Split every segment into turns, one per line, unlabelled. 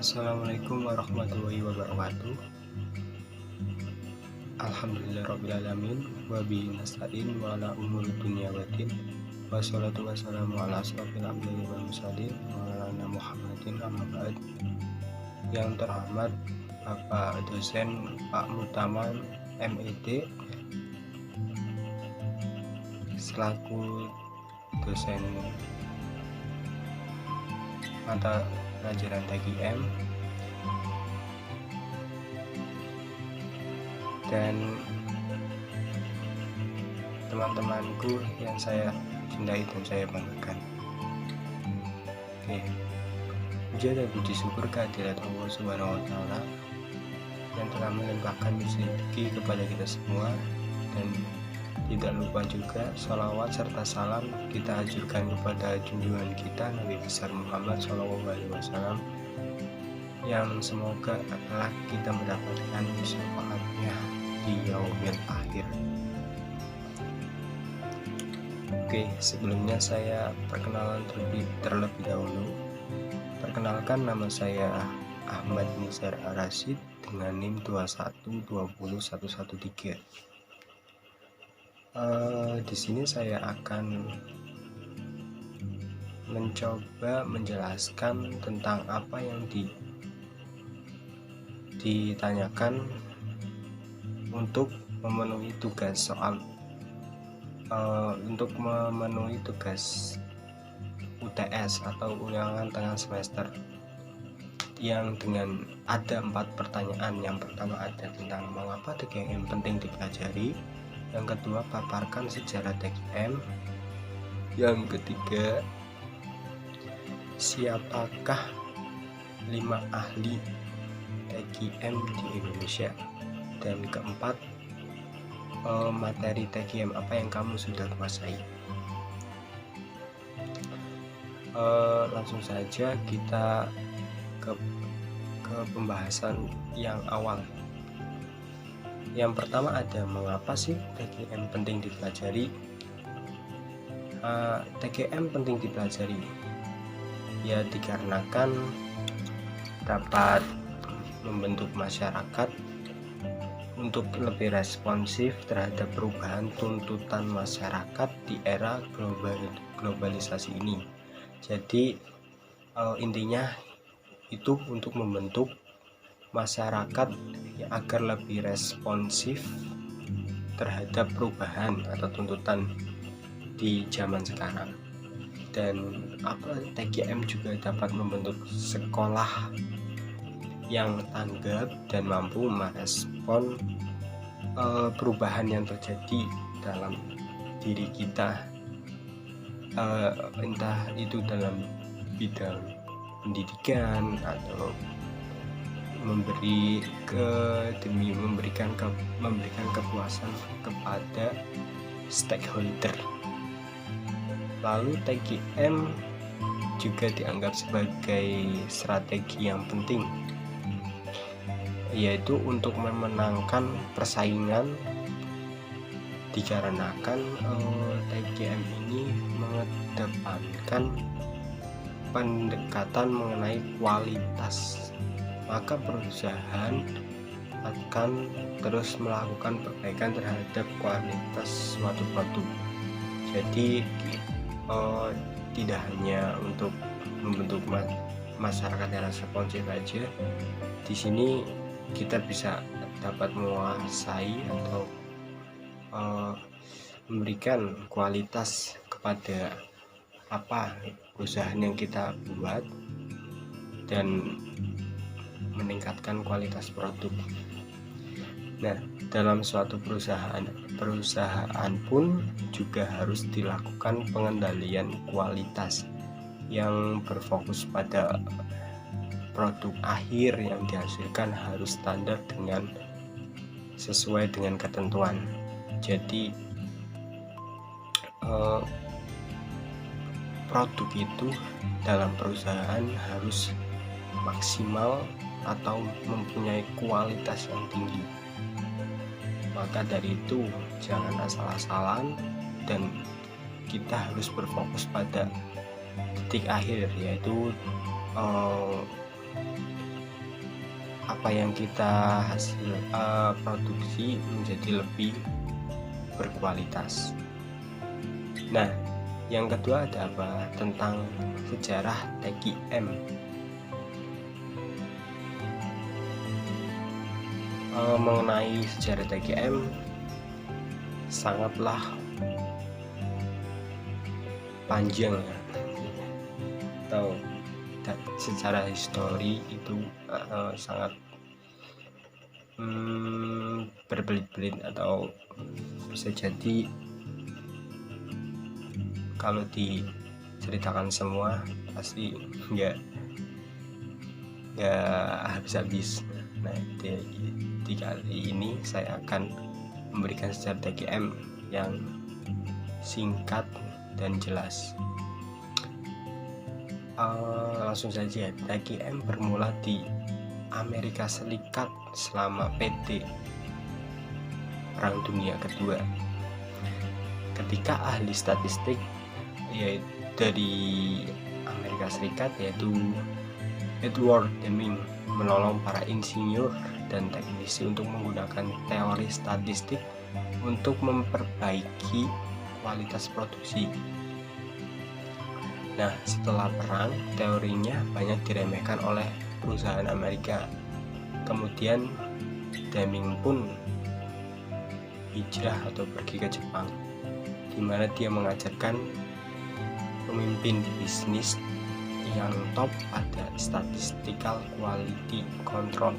Assalamualaikum warahmatullahi wabarakatuh. Alhamdulillahirrabbilalamin. Wabihi nasta'in wa ala umuri dunya waddin. Wassalatu wassalamu ala asrofil anbiya'i wal mursalin wa ala Muhammadin amma ba'd. Yang terhormat Bapak dosen Pak Mutaman MED selaku dosen mata pelajaran TKM, dan teman-temanku yang saya cintai dan saya banggakan. Oke, puji dan puji syukur kehadirat Allah Subhanahu wa Ta'ala yang telah melimpahkan rezeki kepada kita semua, dan tidak lupa juga sholawat serta salam kita ajukan kepada junjungan kita Nabi besar Muhammad SAW, yang semoga adalah kita mendapatkan syafaatnya di yaumil akhir. Oke, sebelumnya saya perkenalan terlebih dahulu. Perkenalkan, nama saya Ahmad Nizar Arasid dengan NIM 2120113. Di sini saya akan mencoba menjelaskan tentang apa yang ditanyakan untuk memenuhi tugas soal untuk memenuhi tugas UTS atau ulangan tengah semester, yang dengan ada 4 pertanyaan. Yang pertama ada tentang mengapa TKM penting dipelajari, yang kedua paparkan sejarah TKM, yang ketiga siapakah 5 ahli TKM di Indonesia, dan keempat materi TKM apa yang kamu sudah kuasai. Langsung saja kita ke pembahasan yang awal. Yang pertama ada mengapa sih TKM penting dipelajari. TKM penting dipelajari ya dikarenakan dapat membentuk masyarakat untuk lebih responsif terhadap perubahan tuntutan masyarakat di era globalisasi ini. Jadi intinya itu untuk membentuk masyarakat yang agar lebih responsif terhadap perubahan atau tuntutan di zaman sekarang. Dan TKM juga dapat membentuk sekolah yang tanggap dan mampu merespon perubahan yang terjadi dalam diri kita, entah itu dalam bidang pendidikan atau demi memberikan kepuasan kepada stakeholder. Lalu TKM juga dianggap sebagai strategi yang penting, yaitu untuk memenangkan persaingan, dikarenakan TKM ini mengedepankan pendekatan mengenai kualitas. Maka perusahaan akan terus melakukan perbaikan terhadap kualitas suatu produk. Jadi tidak hanya untuk membentuk masyarakat yang responsif aja. Di sini kita bisa dapat menguasai atau memberikan kualitas kepada apa perusahaan yang kita buat dan meningkatkan kualitas produk. Nah, dalam suatu perusahaan pun juga harus dilakukan pengendalian kualitas yang berfokus pada produk akhir yang dihasilkan harus standar dengan sesuai dengan ketentuan. Jadi produk itu dalam perusahaan harus maksimal atau mempunyai kualitas yang tinggi. Maka dari itu jangan asal-asalan, dan kita harus berfokus pada titik akhir, yaitu apa yang kita produksi menjadi lebih berkualitas. Nah, yang kedua ada apa? Tentang sejarah TKM. Mengenai sejarah TKM sangatlah panjang ya, atau secara histori itu sangat berbelit-belit, atau bisa jadi kalau diceritakan semua pasti nggak habis-habis. Nah, di kali ini saya akan memberikan sejarah TKM yang singkat dan jelas. Langsung saja, TKM bermula di Amerika Serikat selama PD Perang Dunia Kedua, ketika ahli statistik yaitu dari Amerika Serikat, yaitu Edward Deming, menolong para insinyur dan teknisi untuk menggunakan teori statistik untuk memperbaiki kualitas produksi. Nah, setelah perang, teorinya banyak diremehkan oleh perusahaan Amerika. Kemudian Deming pun hijrah atau pergi ke Jepang, di mana dia mengajarkan pemimpin bisnis yang top pada statistical quality control,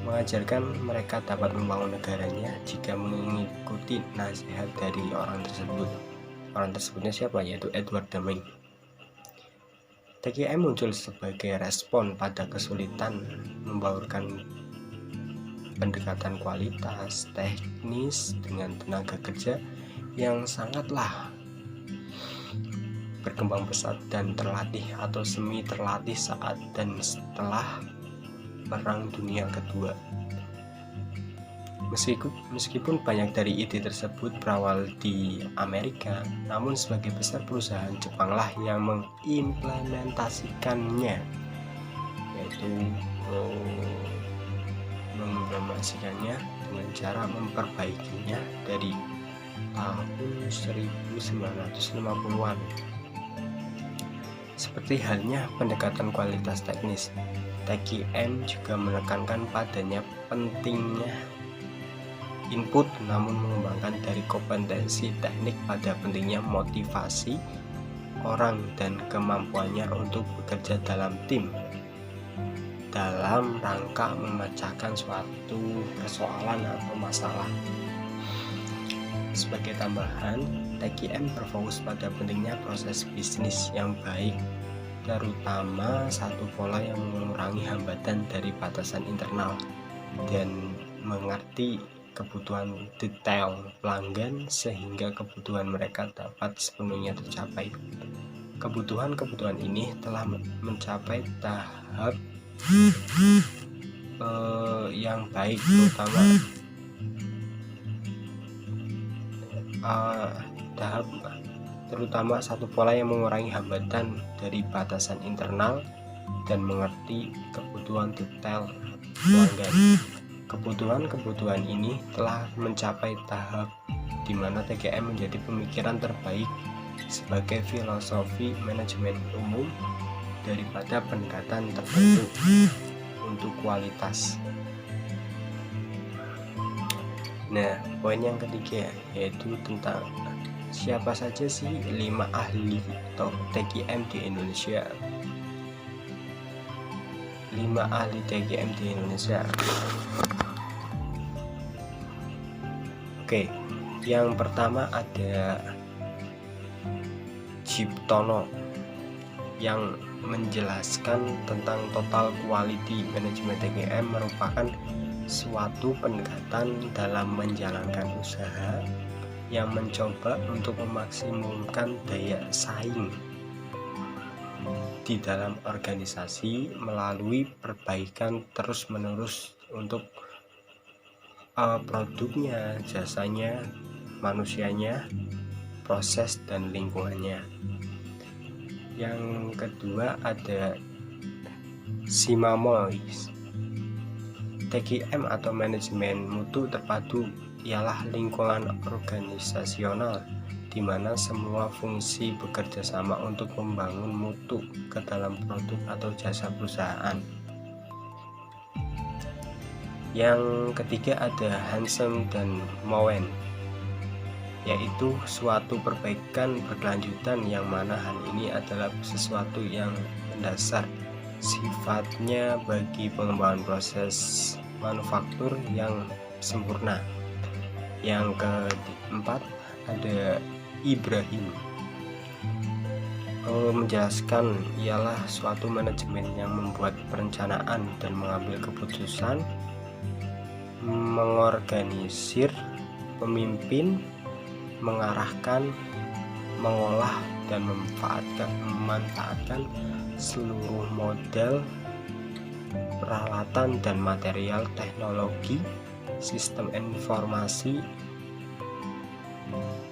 mengajarkan mereka dapat membangun negaranya jika mengikuti nasihat dari orang tersebut. Orang tersebutnya siapa? Yaitu Edward Deming. TKM muncul sebagai respon pada kesulitan membaurkan pendekatan kualitas teknis dengan tenaga kerja yang sangatlah berkembang pesat dan terlatih atau semi terlatih saat dan setelah Perang Dunia Kedua. Meskipun banyak dari ide tersebut berawal di Amerika, namun sebagai besar perusahaan Jepanglah yang mengimplementasikannya, yaitu mengimplementasikannya dengan cara memperbaikinya dari tahun 1950-an. Seperti halnya pendekatan kualitas teknis, TKM juga menekankan padanya pentingnya input, namun mengembangkan dari kompetensi teknik pada pentingnya motivasi orang dan kemampuannya untuk bekerja dalam tim dalam rangka memecahkan suatu persoalan atau masalah. Sebagai tambahan, TKM berfokus pada pentingnya proses bisnis yang baik, terutama satu pola yang mengurangi hambatan dari batasan internal dan mengerti kebutuhan detail pelanggan sehingga kebutuhan mereka dapat sepenuhnya tercapai. Kebutuhan ini telah mencapai tahap yang baik, terutama satu pola yang mengurangi hambatan dari batasan internal dan mengerti kebutuhan detail pelanggan. Kebutuhan ini telah mencapai tahap di mana TKM menjadi pemikiran terbaik sebagai filosofi manajemen umum daripada pendekatan tertentu untuk kualitas. Nah, poin yang ketiga yaitu tentang siapa saja sih 5 ahli TKM di Indonesia. 5 ahli TKM di Indonesia. Oke, yang pertama ada Ciptono yang menjelaskan tentang total quality management. TKM merupakan suatu pendekatan dalam menjalankan usaha yang mencoba untuk memaksimumkan daya saing di dalam organisasi melalui perbaikan terus-menerus untuk produknya, jasanya, manusianya, proses dan lingkungannya. Yang kedua ada Shimamori TQM atau manajemen mutu terpadu ialah lingkungan organisasional di mana semua fungsi bekerja sama untuk membangun mutu ke dalam produk atau jasa perusahaan. Yang ketiga ada Hansen dan Moen, yaitu suatu perbaikan berkelanjutan yang mana hal ini adalah sesuatu yang mendasar sifatnya bagi pengembangan proses manufaktur yang sempurna. Yang keempat ada Ibrahim, menjelaskan ialah suatu manajemen yang membuat perencanaan dan mengambil keputusan, mengorganisir, memimpin, mengarahkan, mengolah dan memanfaatkan seluruh model, peralatan dan material teknologi, sistem informasi,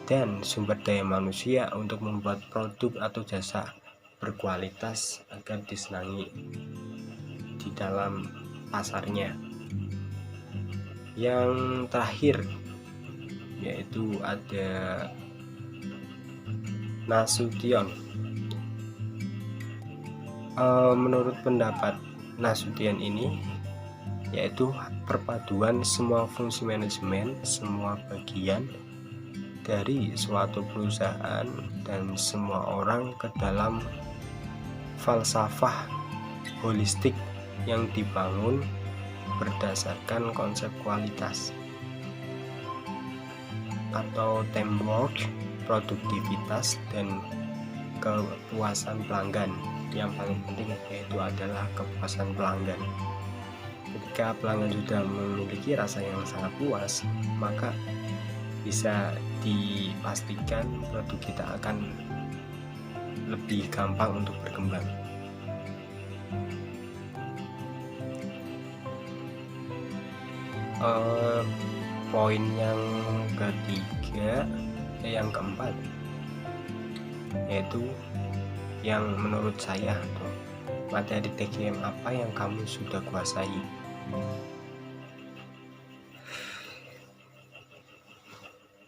dan sumber daya manusia untuk membuat produk atau jasa berkualitas agar disenangi di dalam pasarnya. Yang terakhir yaitu ada Nasution. Menurut pendapat Nasution ini, yaitu perpaduan semua fungsi manajemen, semua bagian dari suatu perusahaan dan semua orang ke dalam falsafah holistik yang dibangun berdasarkan konsep kualitas atau teamwork, produktivitas, dan kepuasan pelanggan. Yang paling penting yaitu adalah kepuasan pelanggan. Ketika pelanggan sudah memiliki rasa yang sangat puas, maka bisa dipastikan produk kita akan lebih gampang untuk berkembang. Poin yang ketiga, yang keempat, yaitu yang menurut saya materi TQM apa yang kamu sudah kuasai.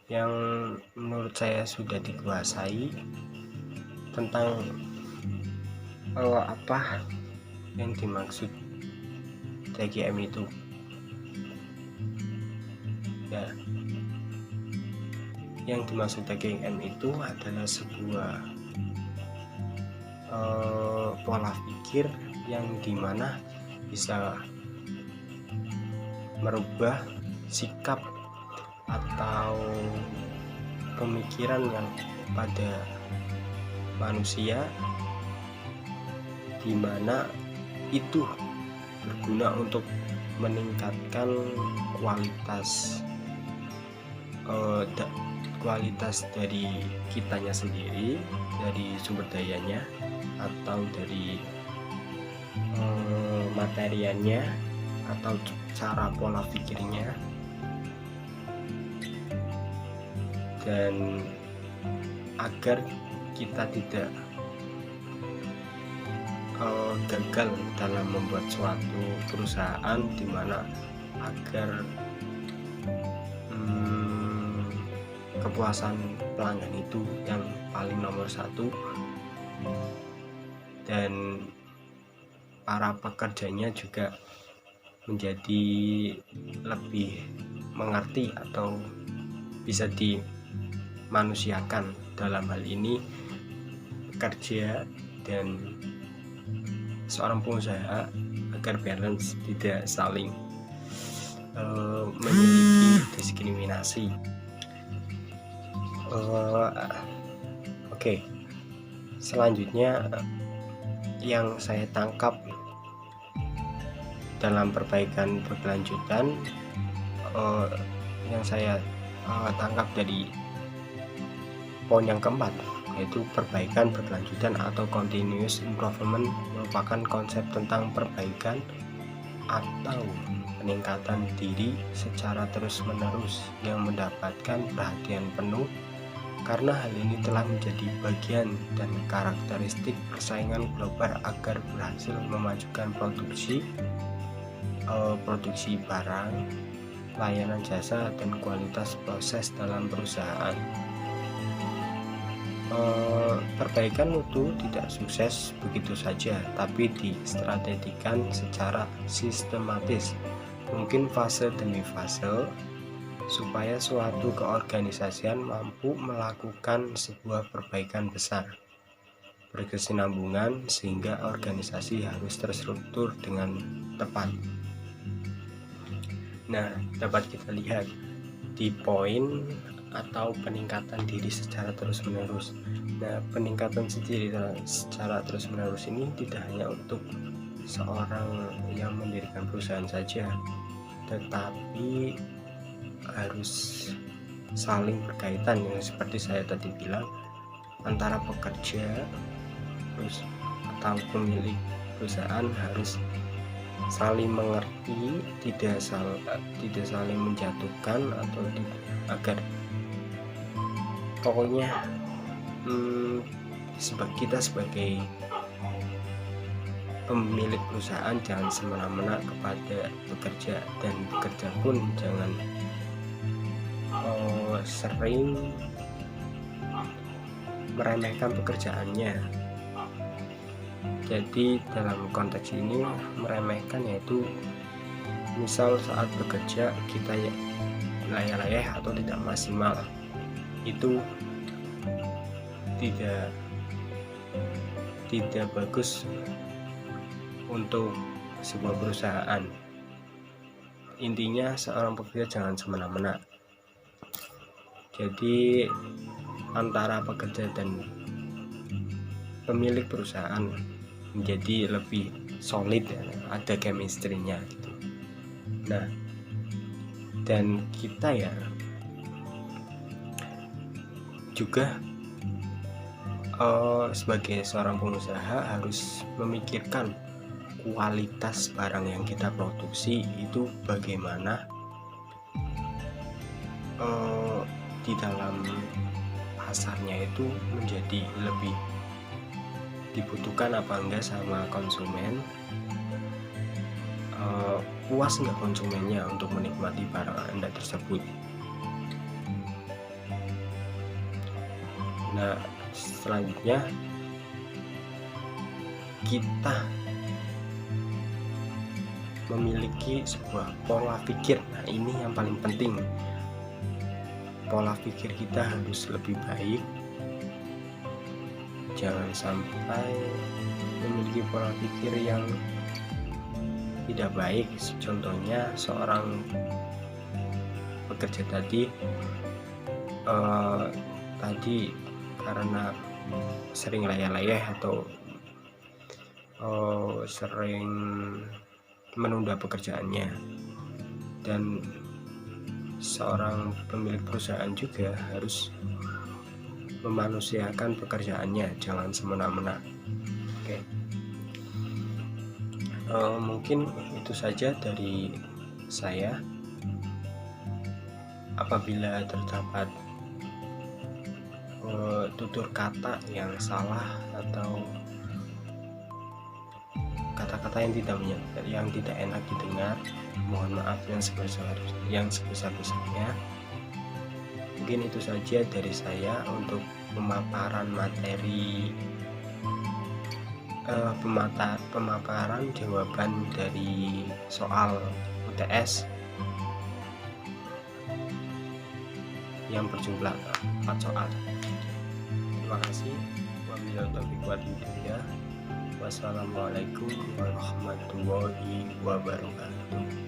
Yang menurut saya sudah dikuasai tentang apa yang dimaksud TQM itu ya. Yang dimaksud TQM itu adalah sebuah pola pikir yang dimana bisa merubah sikap atau pemikiran yang pada manusia, dimana itu berguna untuk meningkatkan kualitas dari kitanya sendiri, dari sumber dayanya atau dari materialnya atau cara pola pikirnya, dan agar kita tidak gagal dalam membuat suatu perusahaan, dimana agar kepuasan pelanggan itu yang paling nomor satu, dan para pekerjanya juga menjadi lebih mengerti atau bisa dimanusiakan, dalam hal ini pekerja dan seorang pengusaha, agar balance, tidak saling memiliki diskriminasi. Oke. Selanjutnya yang saya tangkap dalam perbaikan berkelanjutan, yang saya tangkap dari poin yang keempat, yaitu perbaikan berkelanjutan atau continuous improvement merupakan konsep tentang perbaikan atau peningkatan diri secara terus-menerus yang mendapatkan perhatian penuh, karena hal ini telah menjadi bagian dan karakteristik persaingan global agar berhasil memajukan produksi produksi barang, layanan jasa, dan kualitas proses dalam perusahaan. Perbaikan mutu tidak sukses begitu saja, tapi distrategikan secara sistematis, mungkin fase demi fase, supaya suatu keorganisasian mampu melakukan sebuah perbaikan besar, berkesinambungan, sehingga organisasi harus terstruktur dengan tepat. Nah, dapat kita lihat di poin atau peningkatan diri secara terus-menerus. Nah, peningkatan diri secara terus-menerus ini tidak hanya untuk seorang yang mendirikan perusahaan saja, tetapi harus saling berkaitan, yang seperti saya tadi bilang, antara pekerja terus atau pemilik perusahaan harus saling mengerti, tidak saling menjatuhkan atau agar pokoknya kita sebagai pemilik perusahaan jangan semena-mena kepada pekerja, dan pekerja pun jangan sering meremehkan pekerjaannya. Jadi dalam konteks ini meremehkan yaitu misal saat bekerja kita layah-layah atau tidak maksimal, itu tidak bagus untuk sebuah perusahaan. Intinya seorang pekerja jangan semena-mena. Jadi antara pekerja dan pemilik perusahaan menjadi lebih solid, ada chemistry-nya gitu. Nah, dan kita ya juga sebagai seorang pengusaha harus memikirkan kualitas barang yang kita produksi itu bagaimana, di dalam pasarnya itu menjadi lebih dibutuhkan apa enggak sama konsumen, puas enggak konsumennya untuk menikmati barang Anda tersebut. Nah, selanjutnya kita memiliki sebuah pola pikir. Nah, ini yang paling penting. Pola pikir kita harus lebih baik. Jangan sampai memiliki pola pikir yang tidak baik. Contohnya seorang pekerja tadi karena sering layah-layah atau sering menunda pekerjaannya, dan seorang pemilik perusahaan juga harus memanusiakan pekerjaannya, jangan semena-mena. Oke. Mungkin itu saja dari saya. Apabila terdapat tutur kata yang salah atau kata-kata yang tidak enak didengar, mohon maaf yang sebesar-besarnya. Mungkin itu saja dari saya untuk pemaparan materi, pemaparan jawaban dari soal UTS yang berjumlah 4 soal. Terima kasih. Wabillahi taufiq wal hidayah. Wassalamualaikum warahmatullahi wabarakatuh.